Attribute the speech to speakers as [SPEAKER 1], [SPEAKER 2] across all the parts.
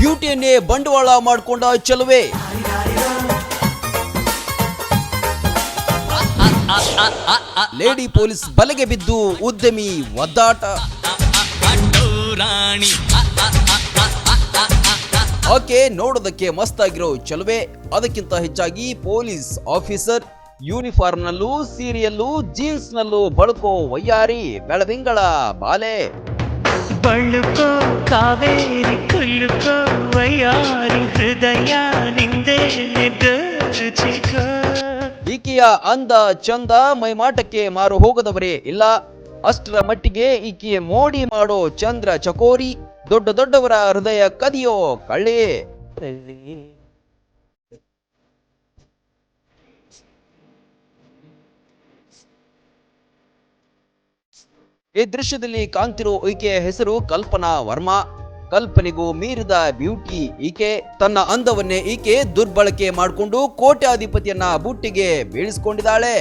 [SPEAKER 1] ಬ್ಯೂಟಿಯನ್ನೇ ಬಂಡವಾಳ ಮಾಡಿಕೊಂಡ ಚೆಲುವೆ. ಲೇಡಿ ಪೊಲೀಸ್ ಬಲೆಗೆ ಬಿದ್ದು ಉದ್ಯಮಿ ಒದ್ದಾಟ. ಆಕೆ ನೋಡೋದಕ್ಕೆ ಮಸ್ತಾಗಿರೋ ಚೆಲುವೆ, ಅದಕ್ಕಿಂತ ಹೆಚ್ಚಾಗಿ ಪೊಲೀಸ್ ಆಫೀಸರ್ ಯೂನಿಫಾರ್ಮ್ ನಲ್ಲೂ ಸೀರೆಯಲ್ಲೂ ಜೀನ್ಸ್ ನಲ್ಲೂ ಬಳುಕೋ ವಯ್ಯಾರಿ ಬೆಳದಿಂಗಳ ಬಾಲೆ.
[SPEAKER 2] ಬಳುಕೋ ಕಾವೇರಿ ಕುಲುಕೋ ವಯ್ಯಾರಿ ಹೃದಯ ನಿಂದೆ
[SPEAKER 1] ಈಕೆಯ ಅಂದ ಚಂದ ಮೈಮಾಟಕ್ಕೆ ಮಾರು ಹೋಗದವರೇ ಇಲ್ಲ. ಅಷ್ಟರ ಮಟ್ಟಿಗೆ ಈಕೆ ಮೋಡಿ ಮಾಡೋ ಚಂದ್ರ ಚಕೋರಿ, ದೊಡ್ಡ ದೊಡ್ಡವರ ಹೃದಯ ಕದಿಯೋ ಕಳ್ಳಿ. ಈ ದೃಶ್ಯದಲ್ಲಿ ಕಾಣ್ತಿರೋ ಈಕೆಯ ಹೆಸರು ಕಲ್ಪನಾ ವರ್ಮಾ. ಕಲ್ಪನೆಗೂ ಮೀರಿದ ಬ್ಯೂಟಿ ಈಕೆ. ತನ್ನ ಅಂದವನ್ನೇ ಈಕೆ ದುರ್ಬಳಕೆ ಮಾಡಿಕೊಂಡು ಕೋಟ್ಯಾಧಿಪತಿಯನ್ನ ಬುಟ್ಟಿಗೆ ಬೀಳಿಸಿಕೊಂಡಿದ್ದಾಳೆ.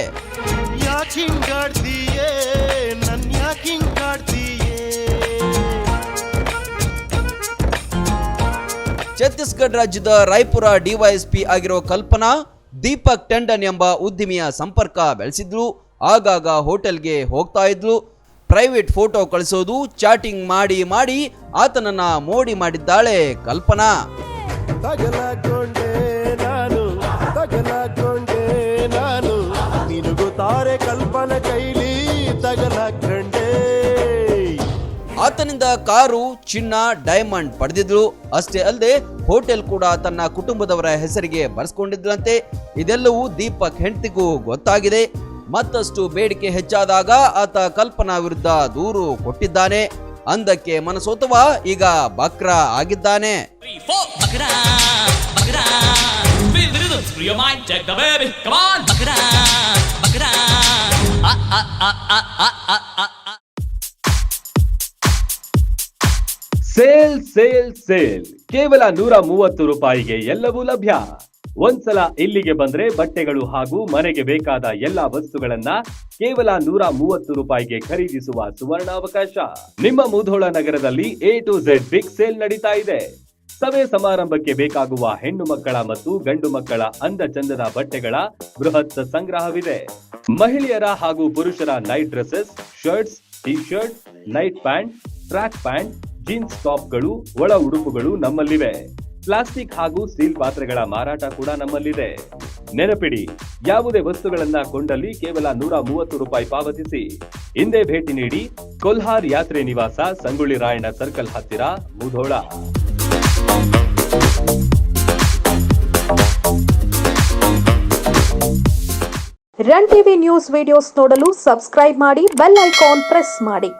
[SPEAKER 1] ಛತ್ತೀಸ್ಗಢ ರಾಜ್ಯದ ರಾಯ್ಪುರ ಡಿವೈಎಸ್ಪಿ ಆಗಿರೋ ಕಲ್ಪನಾ ದೀಪಕ್ ಟಂಡನ್ ಎಂಬ ಉದ್ಯಮಿಯ ಸಂಪರ್ಕ ಬೆಳೆಸಿದ್ಲು. ಆಗಾಗ ಹೋಟೆಲ್ಗೆ ಹೋಗ್ತಾ ಇದ್ಲು. ಪ್ರೈವೇಟ್ ಫೋಟೋ ಕಳಿಸೋದು, ಚಾಟಿಂಗ್ ಮಾಡಿ ಮಾಡಿ ಆತನನ್ನ ಮೋಡಿ ಮಾಡಿದ್ದಾಳೆ ಕಲ್ಪನಾ. ಆತನಿಂದ ಕಾರು, ಚಿನ್ನ, ಡೈಮಂಡ್ ಪಡೆದಿದ್ಲು. ಅಷ್ಟೇ ಅಲ್ಲದೆ ಹೋಟೆಲ್ ಕೂಡ ತನ್ನ ಕುಟುಂಬದವರ ಹೆಸರಿಗೆ ಬರೆಸ್ಕೊಂಡಿದ್ರಂತೆ. ಇದೆಲ್ಲವೂ ದೀಪಕ್ ಹೆಂಡತಿಗೂ ಗೊತ್ತಾಗಿದೆ. ಮತ್ತಷ್ಟು ಬೇಡಿಕೆ ಹೆಚ್ಚಾದಾಗ ಆತ ಕಲ್ಪನಾ ವಿರುದ್ಧ ದೂರು ಕೊಟ್ಟಿದ್ದಾನೆ. ಅಂದಕ್ಕೆ ಮನಸೋತವ ಈಗ ಬಕ್ರ ಆಗಿದ್ದಾನೆ.
[SPEAKER 3] ಸೇಲ್ ಸೇಲ್ ಸೇಲ್ ಕೇವಲ 130 ರೂಪಾಯಿಗೆ ಎಲ್ಲವೂ ಲಭ್ಯ. ಒಂದ್ಸಲ ಇಲ್ಲಿಗೆ ಬಂದ್ರೆ ಬಟ್ಟೆಗಳು ಹಾಗೂ ಮನೆಗೆ ಬೇಕಾದ ಎಲ್ಲಾ ವಸ್ತುಗಳನ್ನ ಕೇವಲ 130 ರೂಪಾಯಿಗೆ ಖರೀದಿಸುವ ಸುವರ್ಣಾವಕಾಶ. ನಿಮ್ಮ ಮುಧೋಳ ನಗರದಲ್ಲಿ A to Z big sale ನಡೀತಾ ಇದೆ. ಸಭೆ ಸಮಾರಂಭಕ್ಕೆ ಬೇಕಾಗುವ ಹೆಣ್ಣು ಮಕ್ಕಳ ಮತ್ತು ಗಂಡು ಮಕ್ಕಳ ಅಂದ ಚಂದದ ಬಟ್ಟೆಗಳ ಬೃಹತ್ ಸಂಗ್ರಹವಿದೆ. ಮಹಿಳೆಯರ ಹಾಗೂ ಪುರುಷರ night dresses, shirts, T shirt, night pant, track pant, jeans ಟಾಪ್ಗಳು, ಒಳ ಉಡುಪುಗಳು ನಮ್ಮಲ್ಲಿವೆ. ಪ್ಲಾಸ್ಟಿಕ್ ಹಾಗೂ ಸ್ಟೀಲ್ ಪಾತ್ರೆಗಳ ಮಾರಾಟ ಕೂಡ ನಮ್ಮಲ್ಲಿದೆ. ನೆನಪಿಡಿ, ಯಾವುದೇ ವಸ್ತುಗಳನ್ನ ಕೊಂಡಲ್ಲಿ ಕೇವಲ 130 ರೂಪಾಯಿ ಪಾವತಿಸಿ. ಹಿಂದೆ ಭೇಟಿ ನೀಡಿ. ಕೊಲ್ಹಾರ್ ಯಾತ್ರೆ ನಿವಾಸ, ಸಂಗೊಳ್ಳಿ ರಾಯಣ್ಣ ಸರ್ಕಲ್ ಹತ್ತಿರ, Mudhol.
[SPEAKER 4] Run TV news videos ನೋಡಲು ಸಬ್ಸ್ಕ್ರೈಬ್ ಮಾಡಿ, ಬೆಲ್ ಐಕಾನ್ ಪ್ರೆಸ್ ಮಾಡಿ.